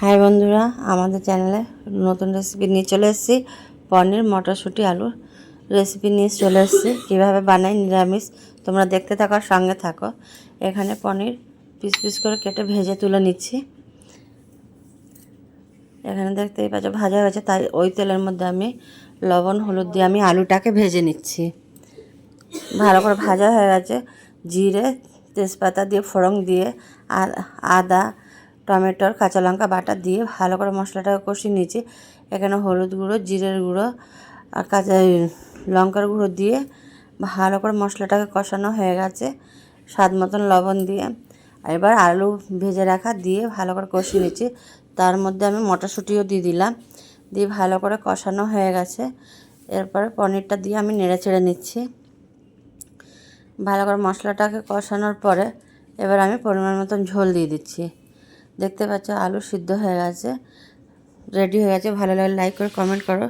High বন্ধুরা, আমাদের চ্যানেলে নতুন রেসিপি নিয়ে চলে এসেছি। পনির মটরশুঁটি আলুর রেসিপি নিয়ে চলে এসেছি। কীভাবে বানাই নিরামিষ, তোমরা দেখতে থাকো আর সঙ্গে থাকো। এখানে পনির পিস পিস করে কেটে ভেজে তুলে নিচ্ছি। এখানে দেখতেই পাচ্ছ ভাজা হয়েছে, তাই ওই তেলের মধ্যে আমি লবণ হলুদ দিয়ে আমি আলুটাকে ভেজে নিচ্ছি। ভালো করে ভাজা হয়ে গেছে। জিরে তেজপাতা দিয়ে ফোড়ন দিয়ে আদা টমেটোর কাঁচা লঙ্কা বাটা দিয়ে ভালো করে মশলাটাকে কষিয়ে নিয়েছি। এখানে হলুদ গুঁড়ো জিরের গুঁড়ো আর কাঁচা লঙ্কার গুঁড়ো দিয়ে ভালো করে মশলাটাকে কষানো হয়ে গেছে। স্বাদ মতন লবণ দিয়ে এবার আলু ভেজে রাখা দিয়ে ভালো করে কষিয়ে নিচ্ছি। তার মধ্যে আমি মটরশুঁটিও দিয়ে দিলাম, দিয়ে ভালো করে কষানো হয়ে গেছে। এরপরে পনিরটা দিয়ে আমি নেড়ে চেড়ে নিচ্ছি। ভালো করে মশলাটাকে কষানোর পরে এবার আমি পরিমাণ মতন ঝোল দিয়ে দিচ্ছি। দেখতে পাচ্ছ আলু সিদ্ধ হয়ে গেছে, রেডি হয়ে গেছে। ভালো লাগলে লাইক করে কমেন্ট করো।